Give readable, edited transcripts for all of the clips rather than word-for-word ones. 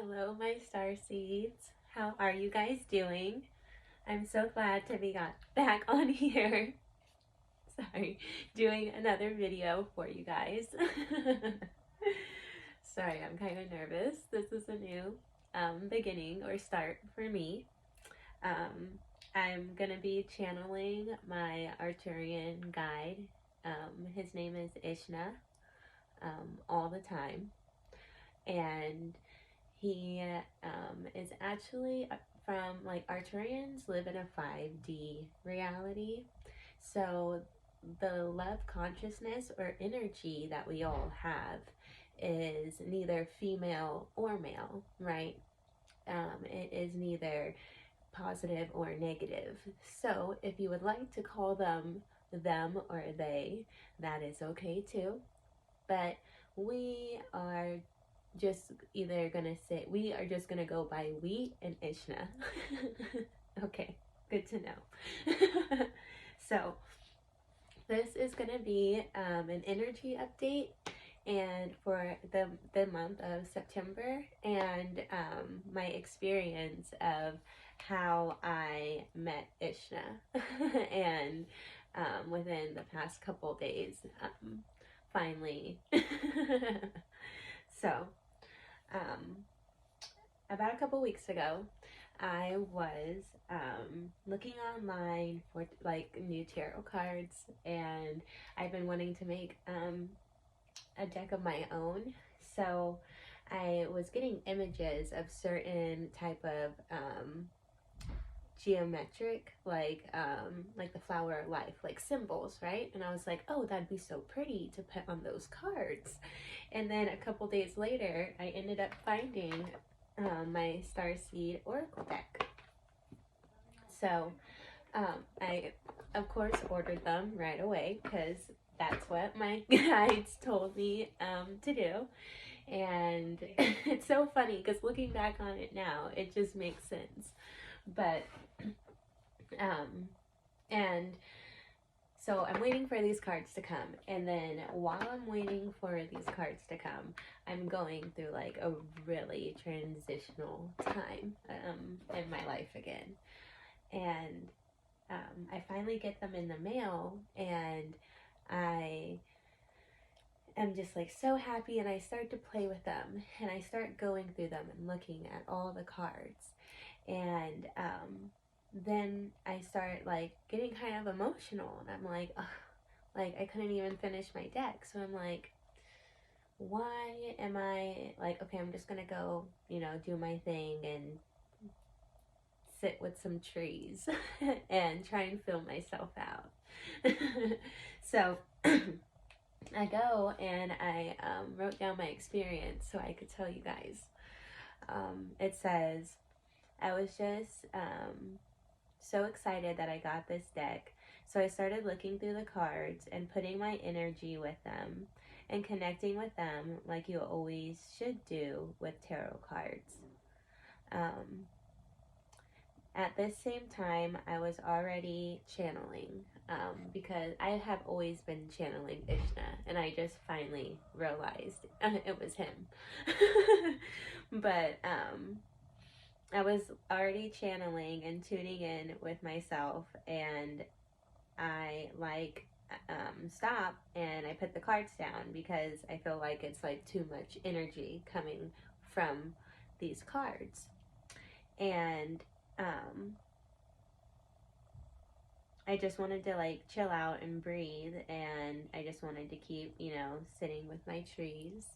Hello, my star seeds. How are you guys doing? I'm so glad to be back on here. Sorry, doing another video for you guys. Sorry, I'm kind of nervous. This is a new beginning or start for me. I'm gonna be channeling my Arcturian guide. His name is Ishnahh, all the time. And he is actually from, like, Arcturians live in a 5D reality. So the love consciousness or energy that we all have is neither female or male, right? It is neither positive or negative. So if you would like to call them or they, that is okay too. But we are just gonna go by we and Ishnahh. Okay, good to know. So this is gonna be an energy update and for the month of September, and my experience of how I met Ishnahh and within the past couple days, finally. So about a couple weeks ago, I was looking online for like new tarot cards, and I've been wanting to make a deck of my own. So I was getting images of certain type of geometric, like the flower of life, like symbols, right? And I was like, oh, that'd be so pretty to put on those cards. And then a couple days later, I ended up finding my Starseed oracle deck. So I of course ordered them right away because that's what my guides told me to do. And it's so funny because looking back on it now, it just makes sense. But and so I'm waiting for these cards to come, and then while I'm waiting for these cards to come, I'm going through like a really transitional time in my life again. And I finally get them in the mail, and I am just like so happy, and I start to play with them, and I start going through them and looking at all the cards. And then I start like getting kind of emotional, and I'm like, ugh, like I couldn't even finish my deck. So I'm like, why am I like, okay, I'm just gonna go, do my thing and sit with some trees and try and fill myself out. So I go and I wrote down my experience so I could tell you guys. It says, I was just so excited that I got this deck. So I started looking through the cards and putting my energy with them and connecting with them like you always should do with tarot cards. At this same time, I was already channeling because I have always been channeling Ishnahh, and I just finally realized it was him. But I was already channeling and tuning in with myself, and I stop and I put the cards down because I feel like it's like too much energy coming from these cards. And I just wanted to like chill out and breathe, and I just wanted to keep, sitting with my trees.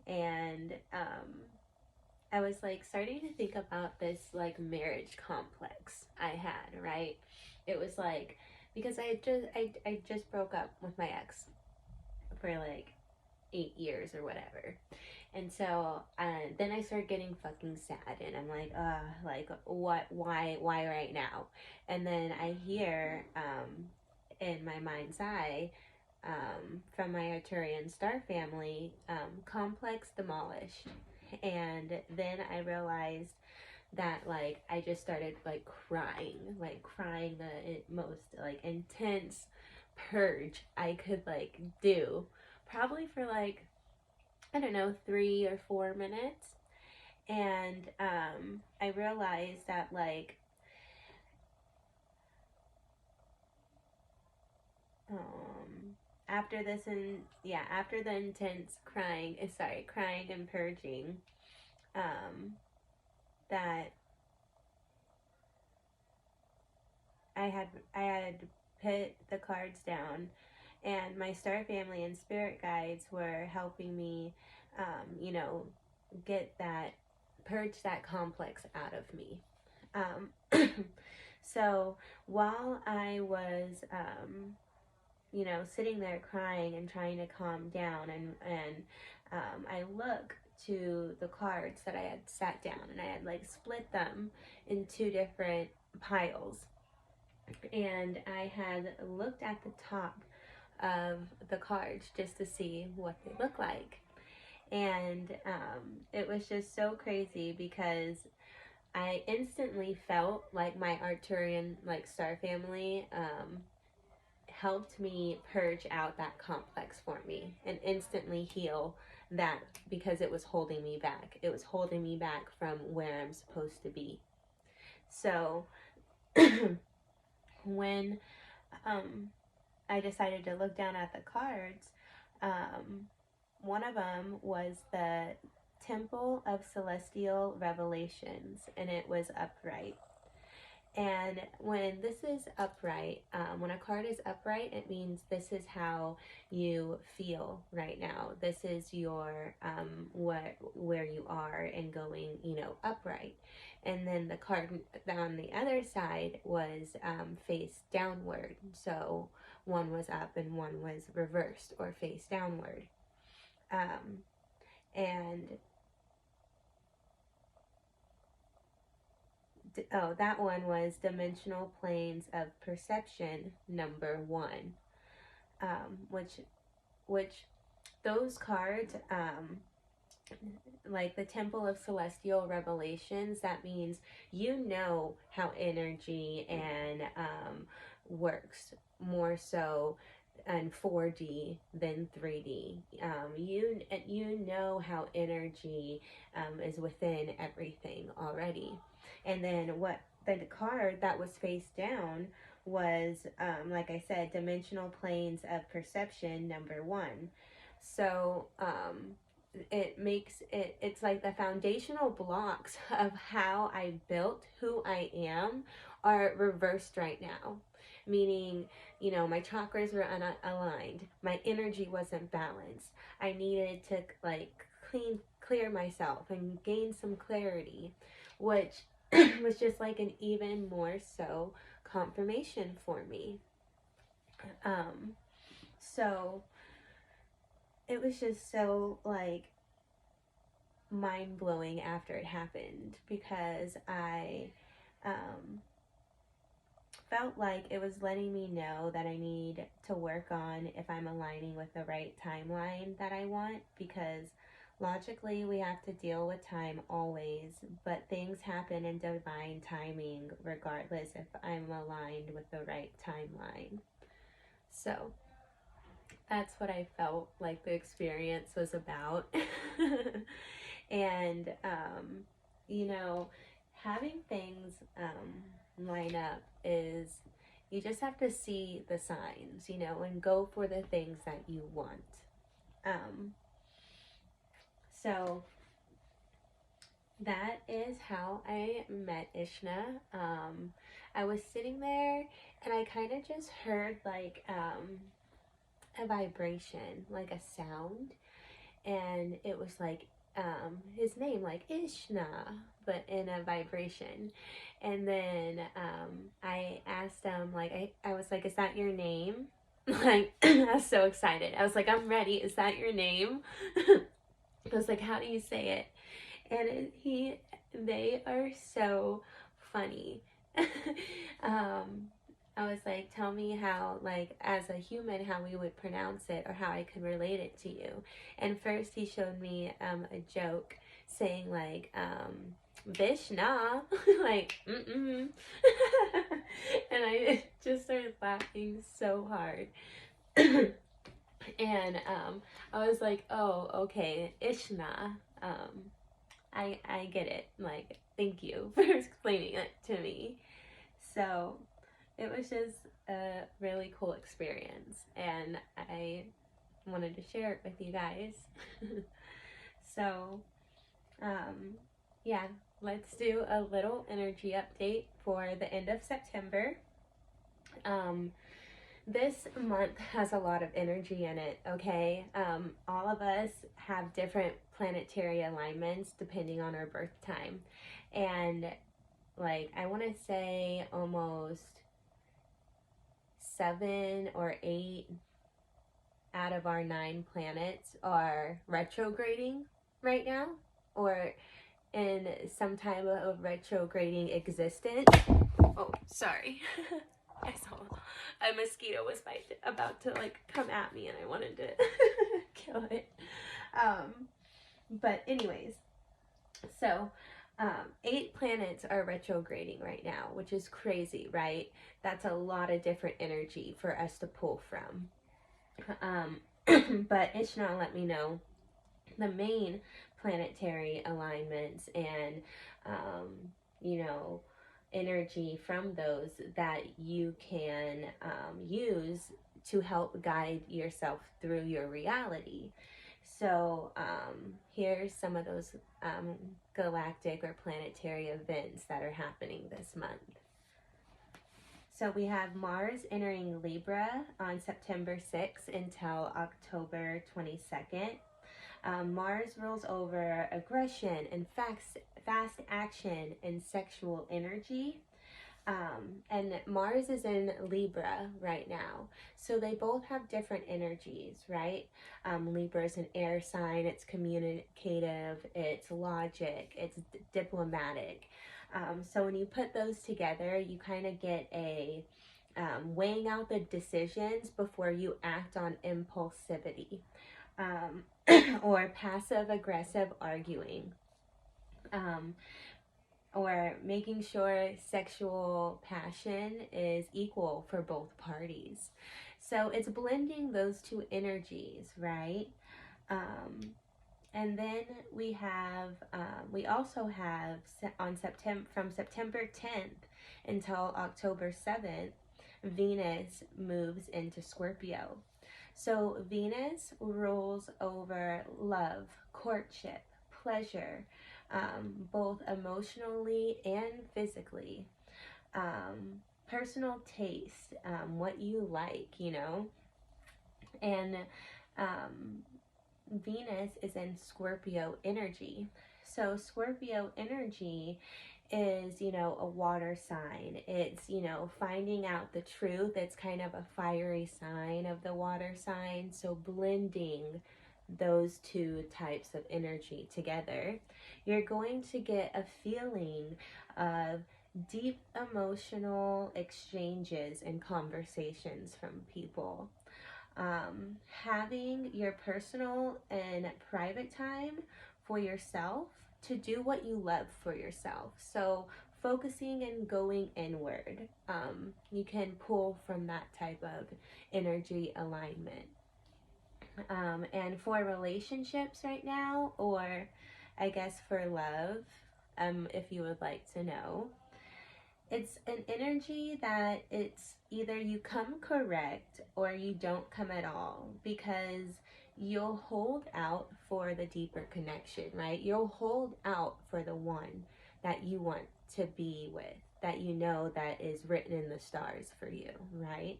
And I was like starting to think about this like marriage complex I had, right? It was like, because I just broke up with my ex for like 8 years or whatever. And so then I started getting fucking sad, and I'm like, what, why right now? And then I hear in my mind's eye from my Arcturian star family, complex demolished. And then I realized that like I just started like crying the most like intense purge I could like do, probably for like, I don't know, 3 or 4 minutes. And I realized that, like, after this, and yeah, after the intense crying and purging, that I had put the cards down, and my star family and spirit guides were helping me, you know, get that, purge that complex out of me. So while I was, you know, sitting there crying and trying to calm down, and I look to the cards that I had sat down, and I had like split them in two different piles, and I had looked at the top of the cards just to see what they look like. And it was just so crazy because I instantly felt like my Arcturian, like, star family helped me purge out that complex for me and instantly heal that, because it was holding me back. It was holding me back from where I'm supposed to be. So when I decided to look down at the cards, one of them was the Temple of Celestial Revelations, and it was upright. And when this is upright, when a card is upright, it means this is how you feel right now. This is your where you are and going, you know, upright. And then the card on the other side was face downward. So one was up and one was reversed or face downward. And that one was Dimensional Planes of Perception number 1, which those cards, like the Temple of Celestial Revelations, that means you know how energy and works more so in 4D than 3D. You know how energy is within everything already. And then what the card that was face down was, like I said, Dimensional Planes of Perception number 1. So it makes it's like the foundational blocks of how I built who I am are reversed right now. Meaning, you know, my chakras were unaligned. My energy wasn't balanced. I needed to, like, clear myself and gain some clarity, which was just like an even more so confirmation for me. So it was just so, like, mind-blowing after it happened, because I felt like it was letting me know that I need to work on if I'm aligning with the right timeline that I want, because logically we have to deal with time always, but things happen in divine timing regardless if I'm aligned with the right timeline. So that's what I felt like the experience was about. And you know, having things line up is, you just have to see the signs, you know, and go for the things that you want. So that is how I met Ishnahh. I was sitting there and I kind of just heard like a vibration, like a sound, and it was like his name, like Ishnahh, but in a vibration. And then I asked him, like, I was like, is that your name? Like, I was so excited. I was like, I'm ready. Is that your name? I was like, how do you say it? And they are so funny. I was like, tell me how, like, as a human, how we would pronounce it or how I could relate it to you. And first he showed me a joke saying, like, Vishnah, like, mm-mm. And I just started laughing so hard. And I was like, oh, okay, Ishnahh. I get it. Like, thank you for explaining it to me. So it was just a really cool experience, and I wanted to share it with you guys. So, yeah, let's do a little energy update for the end of September. This month has a lot of energy in it, okay? All of us have different planetary alignments depending on our birth time. And, like, I want to say almost 7 or 8 out of our 9 planets are retrograding right now, or in some type of retrograding existence. Oh, sorry. I saw a mosquito was about to like come at me, and I wanted to kill it. But anyways, so 8 planets are retrograding right now, which is crazy, right? That's a lot of different energy for us to pull from. But Ishnahh let me know the main planetary alignments and, you know, energy from those that you can use to help guide yourself through your reality. So here's some of those galactic or planetary events that are happening this month. So we have Mars entering Libra on September 6th until October 22nd. Mars rules over aggression and fast action and sexual energy. And Mars is in Libra right now. So they both have different energies, right? Libra is an air sign. It's communicative. It's logic. It's diplomatic. So when you put those together, you kind of get a weighing out the decisions before you act on impulsivity. Or passive aggressive arguing, or making sure sexual passion is equal for both parties. So it's blending those two energies, right? And then we also have on from September 10th until October 7th, Venus moves into Scorpio. So Venus rules over love, courtship, pleasure, both emotionally and physically, personal taste, what you like, you know. And Venus is in Scorpio energy. So Scorpio energy is, you know, a water sign. It's, you know, finding out the truth. It's kind of a fiery sign of the water sign. So blending those two types of energy together, you're going to get a feeling of deep emotional exchanges and conversations from people. Having your personal and private time for yourself to do what you love for yourself. So focusing and going inward. You can pull from that type of energy alignment. And for relationships right now, or I guess for love, if you would like to know, it's an energy that it's either you come correct or you don't come at all, because you'll hold out for the deeper connection, right? You'll hold out for the one that you want to be with, that you know that is written in the stars for you, right?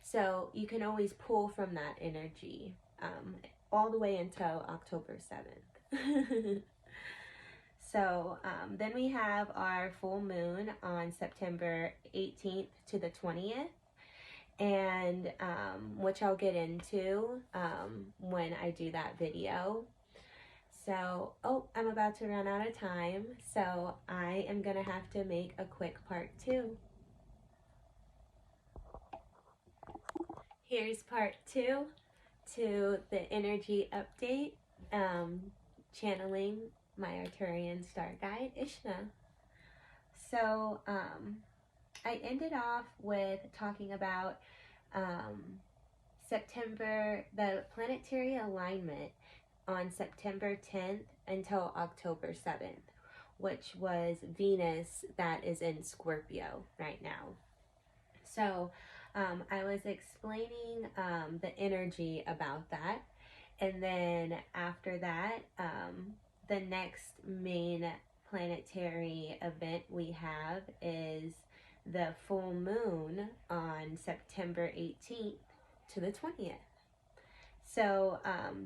So you can always pull from that energy all the way until October 7th. So then we have our full moon on September 18th to the 20th, and which I'll get into when I do that video. So, I'm about to run out of time, so I am going to have to make a quick part 2. Here's part 2 to the energy update, channeling my Arcturian star guide, Ishnahh. So, I ended off with talking about September, the planetary alignment on September 10th until October 7th, which was Venus that is in Scorpio right now. So I was explaining the energy about that. And then after that, the next main planetary event we have is the full moon on September 18th to the 20th. So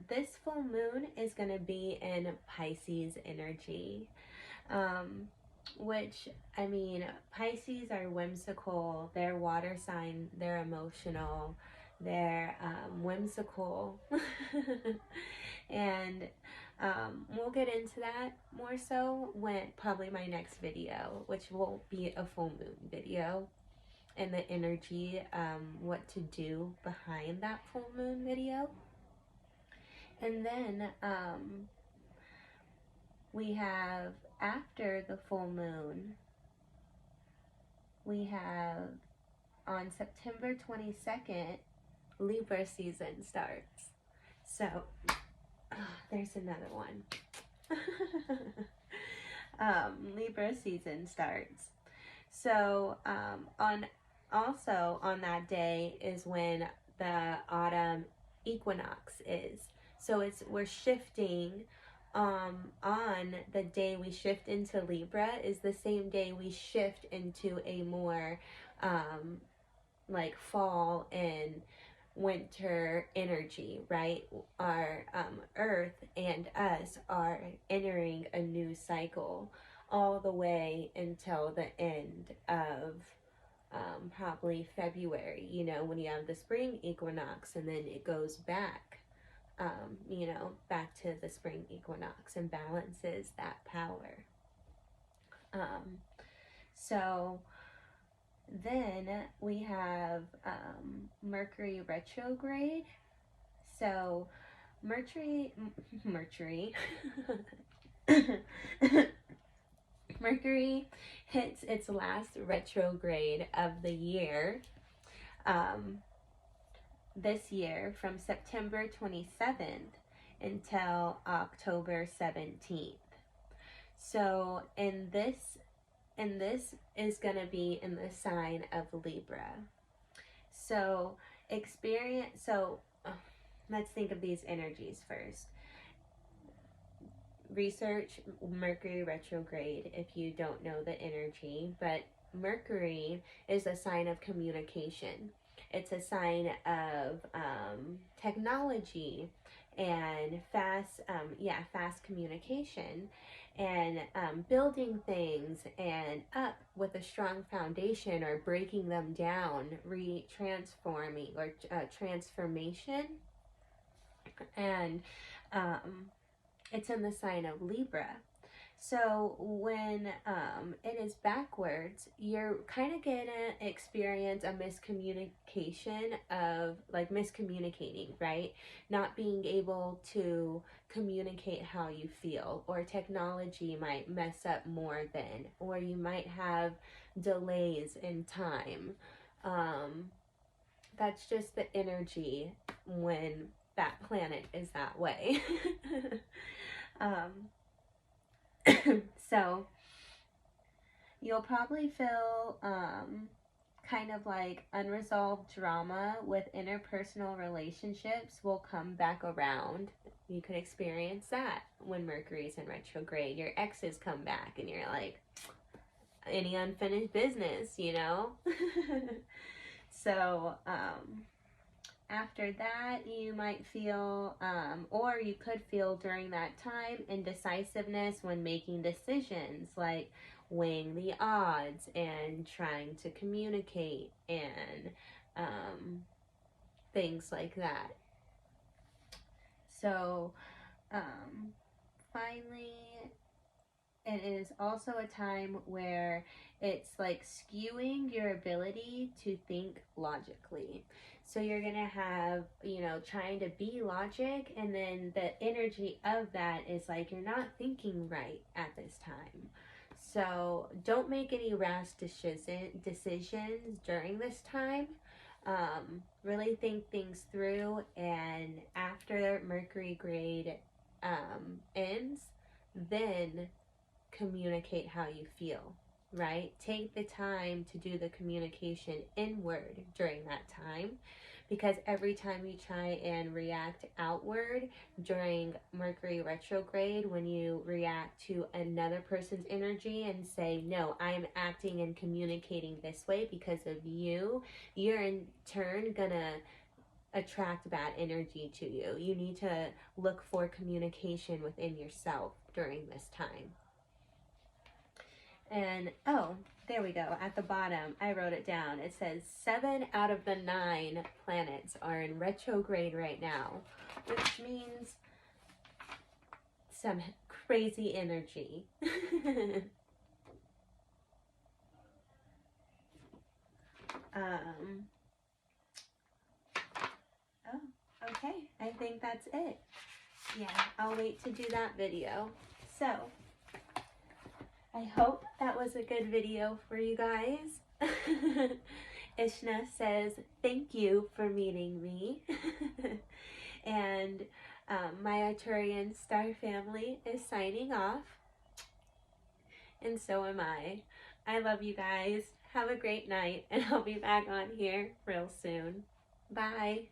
this full moon is going to be in Pisces energy, which, I mean, Pisces are whimsical, they're water sign, they're emotional, they're whimsical. And we'll get into that more so when probably my next video, which won't be a full moon video, and the energy, what to do behind that full moon video. And then we have, after the full moon, we have on September 22nd, Libra season starts. So there's another one. Libra season starts. So also on that day is when the autumn equinox is. So we're shifting on the day we shift into Libra is the same day we shift into a more like fall and winter energy, right? Our earth and us are entering a new cycle all the way until the end of probably February, you know, when you have the spring equinox, and then it goes back, you know, back to the spring equinox and balances that power. So then we have Mercury Retrograde. So Mercury Mercury hits its last retrograde of the year this year from September 27th until October 17th. So and this is going to be in the sign of Libra. So let's think of these energies first. Research Mercury retrograde if you don't know the energy, but Mercury is a sign of communication. It's a sign of technology and fast communication, and building things and up with a strong foundation, or breaking them down, transforming or transformation. And it's in the sign of Libra. So when it is backwards, you're kind of gonna experience a miscommunication of like miscommunicating, right? Not being able to communicate how you feel, or technology might mess up more than, or you might have delays in time. That's just the energy when that planet is that way. So you'll probably feel kind of like unresolved drama with interpersonal relationships will come back around. You could experience that when Mercury's in retrograde. Your exes come back and you're like, any unfinished business, you know? So after that, you might feel, or you could feel during that time, indecisiveness when making decisions, like weighing the odds and trying to communicate and things like that. So finally, it is also a time where it's like skewing your ability to think logically. So you're going to have, you know, trying to be logic, and then the energy of that is like you're not thinking right at this time. So don't make any rash decisions during this time. Really think things through, and after Mercury grade ends, then communicate how you feel, right? Take the time to do the communication inward during that time, because every time you try and react outward during Mercury retrograde, when you react to another person's energy and say, no, I'm acting and communicating this way because of you, you're in turn gonna attract bad energy to you. You need to look for communication within yourself during this time. And oh, there we go. At the bottom, I wrote it down. It says 7 out of the 9 planets are in retrograde right now, which means some crazy energy. Oh, okay. I think that's it. Yeah, I'll wait to do that video. So, I hope that was a good video for you guys. Ishnah says, thank you for meeting me. And my Arcturian Star family is signing off. And so am I. I love you guys. Have a great night. And I'll be back on here real soon. Bye.